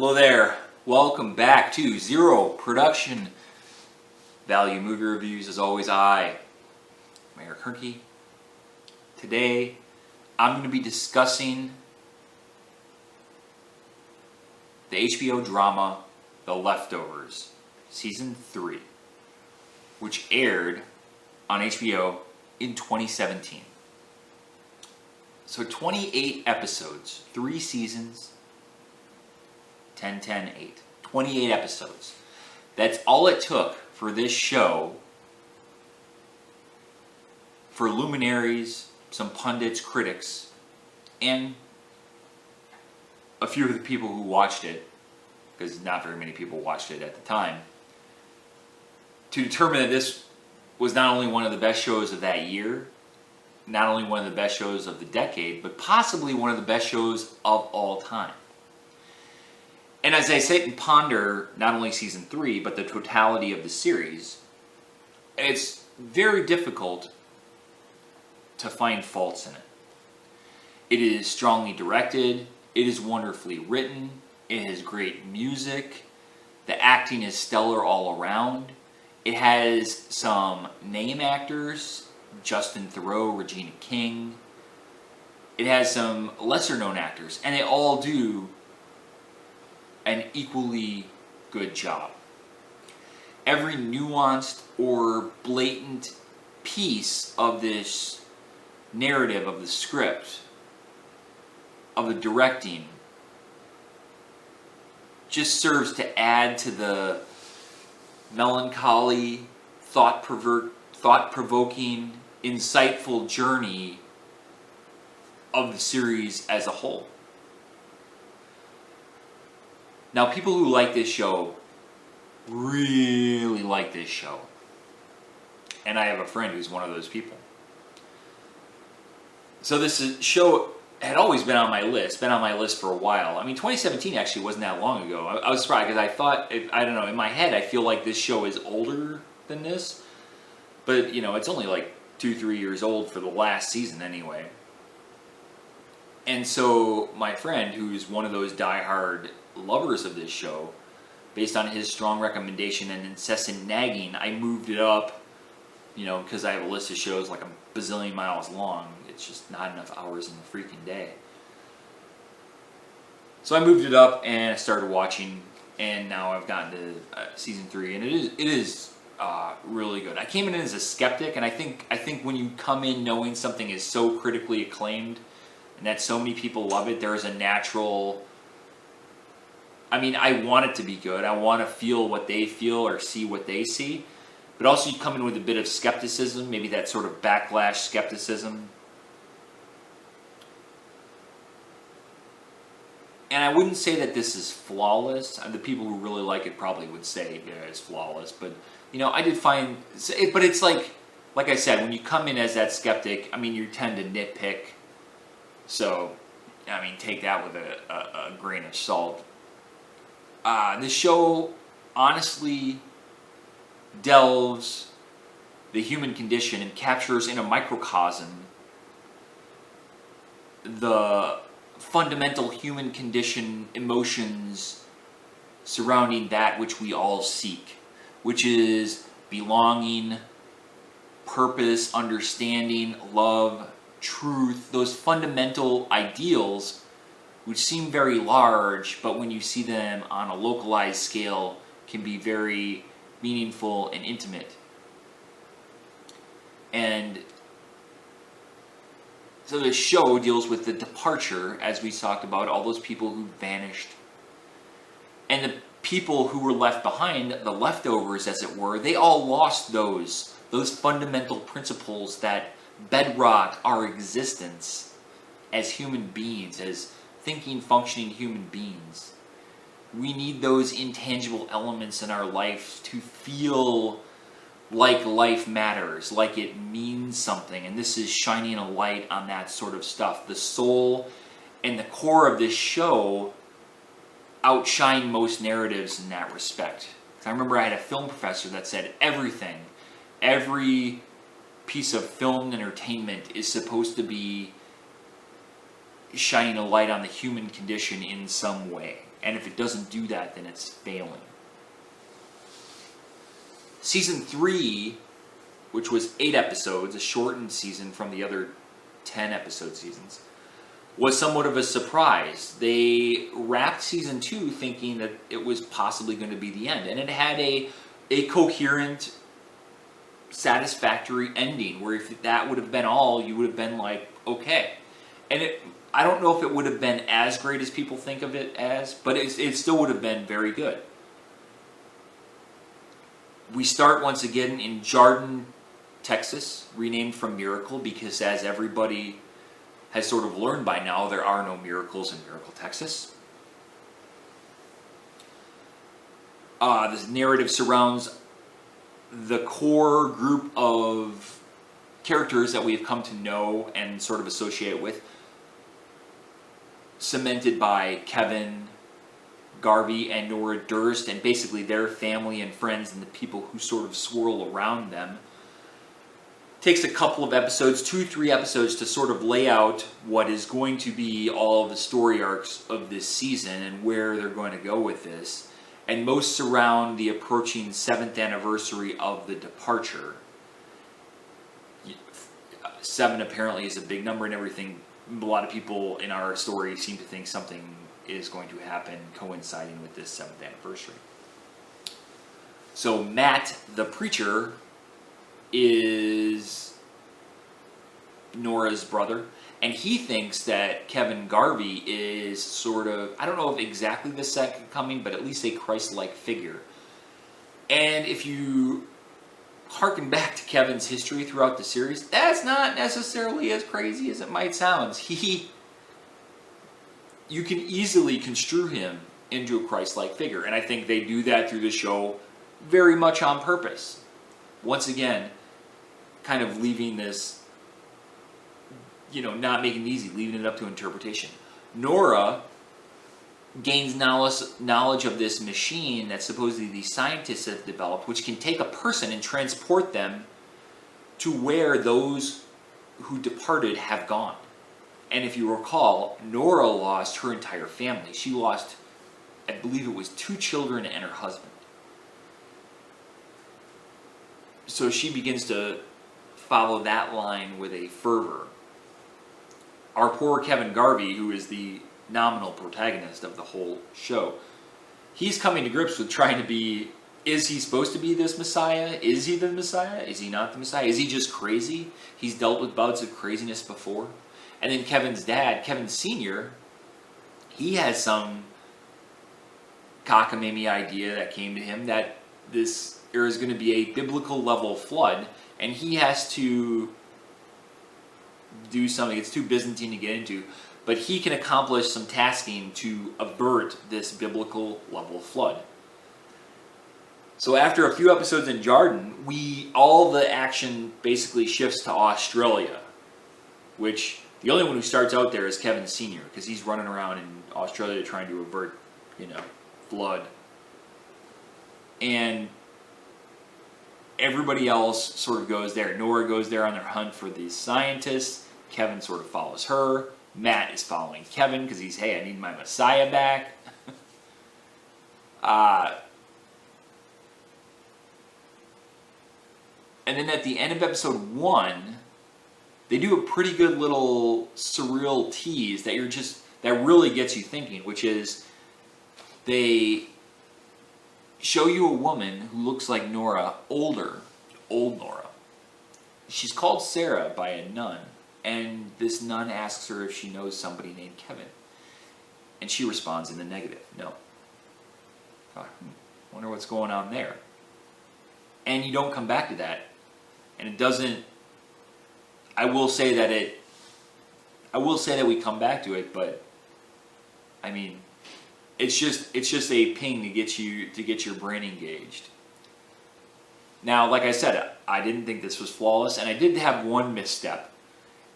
Hello there. Welcome back to Zero Production Value Movie Reviews. As always, I'm Hoernke. Today, I'm going to be discussing the HBO drama The Leftovers, Season 3, which aired on HBO in 2017. So 28 episodes, 3 seasons, 10, 10, 8. 28 episodes. That's all it took for this show, for luminaries, some pundits, critics, and a few of the people who watched it, because not very many people watched it at the time, to determine that this was not only one of the best shows of that year, not only one of the best shows of the decade, but possibly one of the best shows of all time. And as I sit and ponder not only season 3, but the totality of the series, it's very difficult to find faults in it. It is strongly directed, it is wonderfully written, it has great music, the acting is stellar all around, it has some name actors, Justin Theroux, Regina King, it has some lesser known actors, and they all do an equally good job. Every nuanced or blatant piece of this narrative, of the script, of the directing, just serves to add to the melancholy, thought-provoking, insightful journey of the series as a whole. Now, people who like this show really like this show. And I have a friend who's one of those people. So this show had always been on my list for a while. I mean, 2017 actually wasn't that long ago. I was surprised because I thought, I don't know, in my head I feel like this show is older than this. But, you know, it's only like 2-3 years old for the last season anyway. And so my friend, who's one of those diehard lovers of this show, based on his strong recommendation and incessant nagging, I moved it up, you know, because I have a list of shows like a bazillion miles long. It's just not enough hours in the freaking day. So I moved it up and I started watching, and now I've gotten to season 3, and it is really good. I came in as a skeptic, and I think when you come in knowing something is so critically acclaimed and that so many people love it, there is a natural, I mean, I want it to be good. I want to feel what they feel or see what they see. But also you come in with a bit of skepticism, maybe that sort of backlash skepticism. And I wouldn't say that this is flawless. The people who really like it probably would say it's flawless. But, you know, I did find, but it's like I said, when you come in as that skeptic, I mean, you tend to nitpick. So, I mean, take that with a grain of salt. This show honestly delves the human condition and captures in a microcosm the fundamental human condition emotions surrounding that which we all seek, which is belonging, purpose, understanding, love, truth, those fundamental ideals which seem very large, but when you see them on a localized scale, can be very meaningful and intimate. And so the show deals with the departure, as we talked about, all those people who vanished. And the people who were left behind, the leftovers as it were, they all lost those fundamental principles that bedrock our existence as human beings, as thinking, functioning human beings. We need those intangible elements in our life to feel like life matters, like it means something. And this is shining a light on that sort of stuff. The soul and the core of this show outshine most narratives in that respect. I remember I had a film professor that said every piece of film entertainment is supposed to be shining a light on the human condition in some way. And if it doesn't do that, then it's failing. Season 3, which was 8 episodes, a shortened season from the other 10 episode seasons, was somewhat of a surprise. They wrapped season 2 thinking that it was possibly going to be the end. And it had a coherent, satisfactory ending, where if that would have been all, you would have been like, okay. And I don't know if it would have been as great as people think of it as, but it still would have been very good. We start once again in Jordan, Texas, renamed from Miracle, because as everybody has sort of learned by now, there are no miracles in Miracle, Texas. This narrative surrounds the core group of characters that we have come to know and sort of associate with, cemented by Kevin, Garvey, and Nora Durst, and basically their family and friends and the people who sort of swirl around them. Takes a couple of episodes, 2-3 episodes, to sort of lay out what is going to be all of the story arcs of this season and where they're going to go with this. And most surround the approaching 7th anniversary of the departure. 7 apparently is a big number and everything. A lot of people in our story seem to think something is going to happen coinciding with this 7th anniversary. So Matt, the preacher, is Nora's brother, and he thinks that Kevin Garvey is sort of, I don't know if exactly the second coming, but at least a Christ-like figure. And if you harken back to Kevin's history throughout the series, that's not necessarily as crazy as it might sound. You can easily construe him into a Christ-like figure, and I think they do that through the show very much on purpose. Once again, kind of leaving this, not making it easy, leaving it up to interpretation. Nora gains knowledge of this machine that supposedly these scientists have developed, which can take a person and transport them to where those who departed have gone. And if you recall, Nora lost her entire family. She lost, I believe it was 2 children and her husband. So she begins to follow that line with a fervor. Our poor Kevin Garvey, who is the nominal protagonist of the whole show, he's coming to grips with trying to be, is he supposed to be this Messiah? Is he the Messiah? Is he not the Messiah? Is he just crazy? He's dealt with bouts of craziness before. And then Kevin's dad, Kevin Sr., he has some cockamamie idea that came to him that there is going to be a biblical level flood, and he has to do something. It's too Byzantine to get into, but he can accomplish some tasking to avert this biblical level flood. So after a few episodes in Jordan, all the action basically shifts to Australia, which the only one who starts out there is Kevin Sr., because he's running around in Australia trying to avert, flood. And everybody else sort of goes there. Nora goes there on their hunt for these scientists. Kevin sort of follows her. Matt is following Kevin because he's, hey, I need my Messiah back. And then at the end of episode 1, they do a pretty good little surreal tease that really gets you thinking, which is they show you a woman who looks like Nora, old Nora. She's called Sarah by a nun, and this nun asks her if she knows somebody named Kevin. And she responds in the negative, no. Wonder what's going on there. And you don't come back to that. And it doesn't, I will say that we come back to it, but I mean, it's just a ping to get your brain engaged. Now, like I said, I didn't think this was flawless, and I did have one misstep,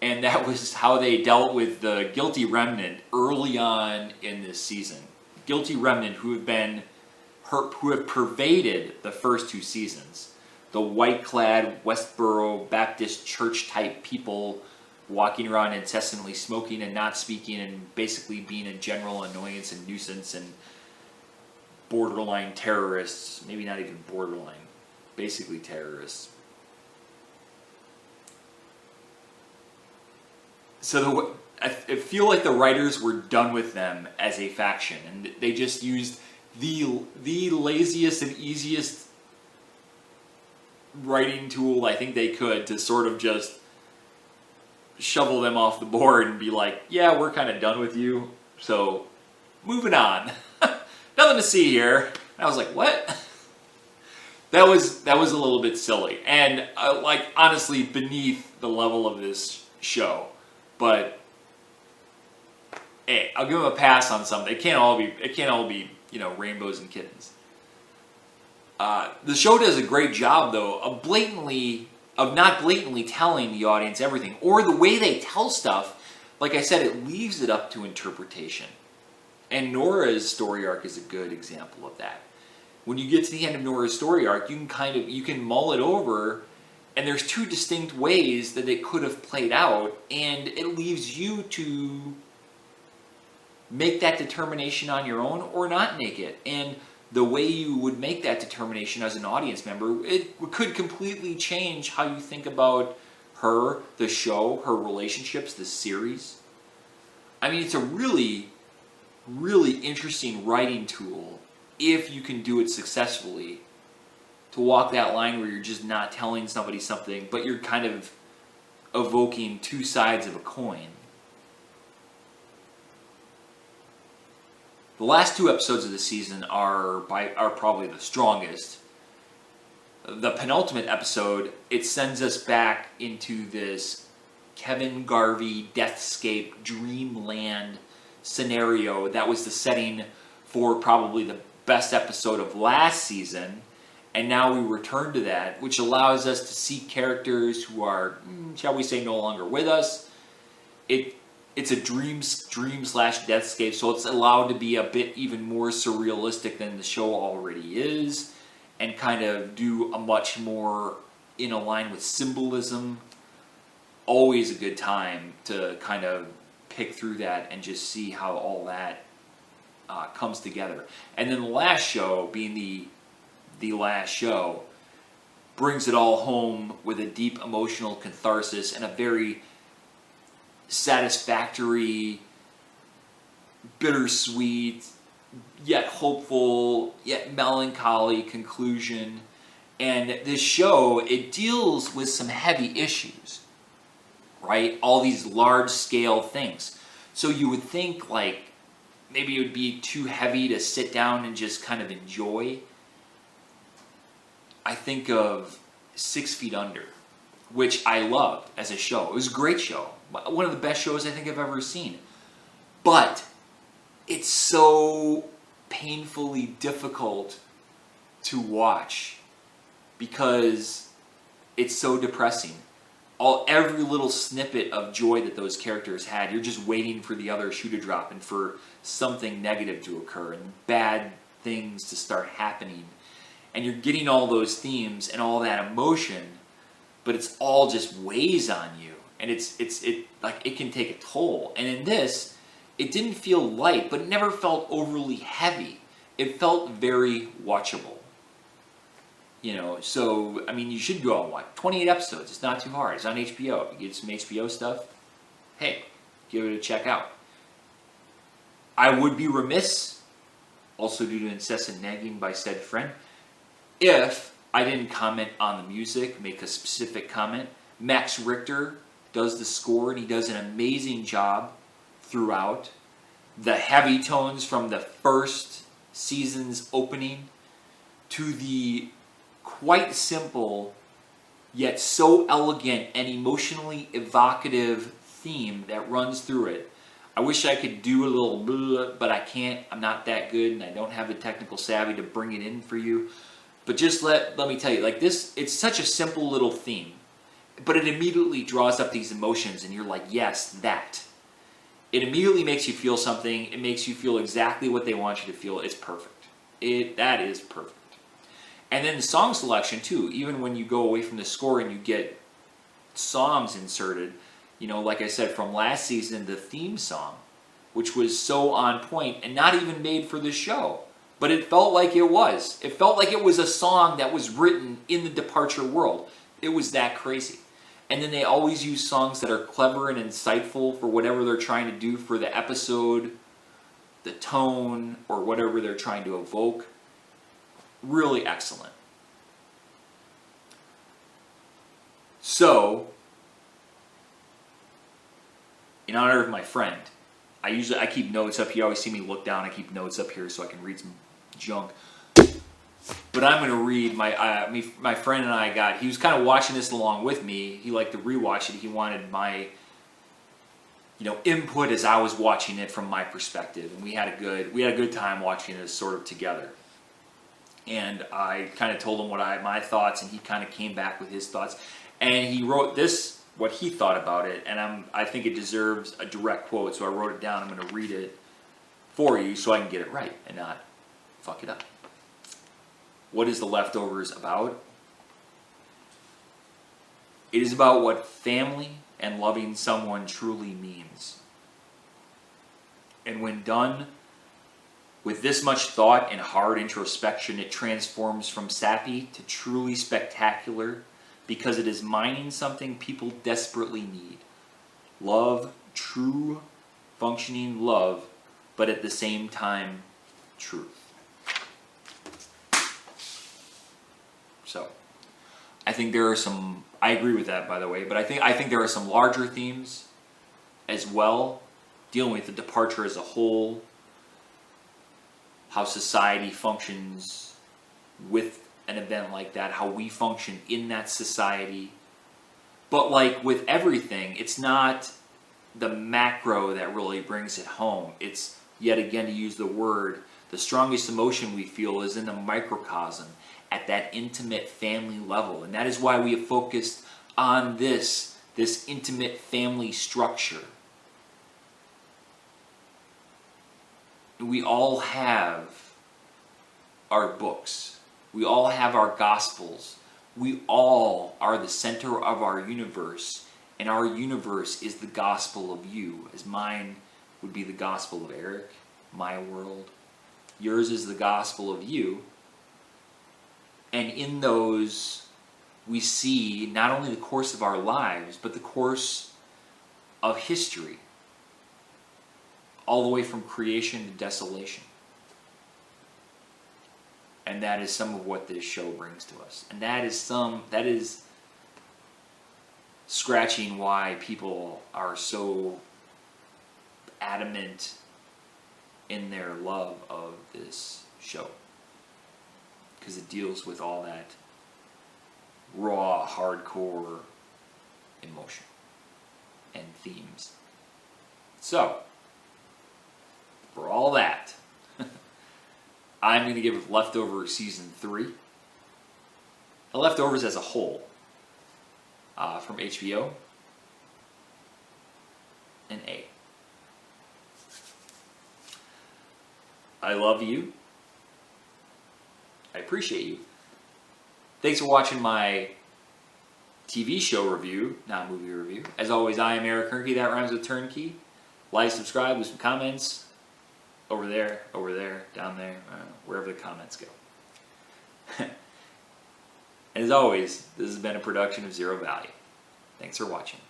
and that was how they dealt with the guilty remnant early on in this season. Guilty remnant who have pervaded the first 2 seasons. The white-clad Westboro Baptist church-type people walking around incessantly smoking and not speaking and basically being a general annoyance and nuisance and borderline terrorists, maybe not even borderline, basically terrorists. So I feel like the writers were done with them as a faction, and they just used the laziest and easiest writing tool I think they could to sort of just shovel them off the board and be like, yeah, we're kind of done with you, so moving on. Nothing to see here. And I was like, what? That was a little bit silly, and like honestly beneath the level of this show. But hey, I'll give them a pass on something. It can't all be rainbows and kittens. The show does a great job though of not blatantly telling the audience everything, or the way they tell stuff. Like I said, it leaves it up to interpretation. And Nora's story arc is a good example of that. When you get to the end of Nora's story arc, you can mull it over, and there's two distinct ways that it could have played out, and it leaves you to make that determination on your own or not make it. And the way you would make that determination as an audience member, it could completely change how you think about her, the show, her relationships, the series. I mean, it's a really, really interesting writing tool if you can do it successfully, to walk that line where you're just not telling somebody something, but you're kind of evoking two sides of a coin. The last two episodes of the season are probably the strongest. The penultimate episode, it sends us back into this Kevin Garvey Deathscape dreamland scenario that was the setting for probably the best episode of last season, and now we return to that, which allows us to see characters who are, shall we say, no longer with us. It's a dream/deathscape, so it's allowed to be a bit even more surrealistic than the show already is, and kind of do a much more in line with symbolism. Always a good time to kind of pick through that and just see how all that comes together. And then the last show, being the last show, brings it all home with a deep emotional catharsis and a very satisfactory, bittersweet, yet hopeful, yet melancholy conclusion. And this show, it deals with some heavy issues, right? All these large-scale things. So you would think, like, maybe it would be too heavy to sit down and just kind of enjoy. I think of 6 Feet Under, which I loved as a show. It was a great show. One of the best shows I think I've ever seen. But it's so painfully difficult to watch because it's so depressing. Every little snippet of joy that those characters had, you're just waiting for the other shoe to drop and for something negative to occur and bad things to start happening. And you're getting all those themes and all that emotion, but it's all just weighs on you. And it can take a toll. And in this, it didn't feel light, but it never felt overly heavy. It felt very watchable. So, I mean, you should go and watch. 28 episodes, it's not too hard. It's on HBO. If you get some HBO stuff, hey, give it a check out. I would be remiss, also due to incessant nagging by said friend, if I didn't comment on the music, make a specific comment. Max Richter does the score, and he does an amazing job throughout. The heavy tones from the first season's opening to the quite simple yet so elegant and emotionally evocative theme that runs through it. I wish I could do a little blah, but I can't. I'm not that good, and I don't have the technical savvy to bring it in for you. But just let me tell you, like this, it's such a simple little theme, but it immediately draws up these emotions, and you're like, yes, that. It immediately makes you feel something. It makes you feel exactly what they want you to feel. It's perfect. That is perfect. And then the song selection too, even when you go away from the score and you get songs inserted, like I said, from last season, the theme song, which was so on point and not even made for the show. But it felt like it was. It felt like it was a song that was written in the Departure world. It was that crazy. And then they always use songs that are clever and insightful for whatever they're trying to do for the episode, the tone, or whatever they're trying to evoke. Really excellent. So, in honor of my friend, I keep notes up. You always see me look down. I keep notes up here so I can read some junk. But I'm going to read my friend and I he was kind of watching this along with me. He liked to rewatch it. He wanted my input as I was watching it from my perspective, and we had a good time watching this sort of together. And I kind of told him my thoughts, and he kind of came back with his thoughts, and he wrote what he thought about it, and I think it deserves a direct quote, so I wrote it down. I'm going to read it for you so I can get it right and not fuck it up. What is The Leftovers about? It is about what family and loving someone truly means. And when done with this much thought and hard introspection, it transforms from sappy to truly spectacular, because it is mining something people desperately need. Love, true, functioning love, but at the same time, truth. So, I think there are some, I agree with that, by the way, but I think there are some larger themes as well, dealing with the departure as a whole, how society functions with an event like that, how we function in that society. But like with everything, it's not the macro that really brings it home. It's, yet again, to use the word, the strongest emotion we feel is in the microcosm, at that intimate family level. And that is why we have focused on this intimate family structure. We all have our books. We all have our gospels. We all are the center of our universe, and our universe is the gospel of you, as mine would be the gospel of Eric, my world. Yours is the gospel of you. And in those, we see not only the course of our lives, but the course of history, all the way from creation to desolation. And that is some of what this show brings to us. And that is scratching why people are so adamant in their love of this show. Because it deals with all that raw, hardcore emotion and themes. So, for all that, I'm going to give Leftovers Season 3. The Leftovers as a whole, from HBO, an A. I love you. I appreciate you. Thanks for watching my TV show review, not movie review. As always, I am Eric Hoernke. That rhymes with turnkey. Like, subscribe, leave some comments. Over there, down there, wherever the comments go. And as always, this has been a production of Zero Value. Thanks for watching.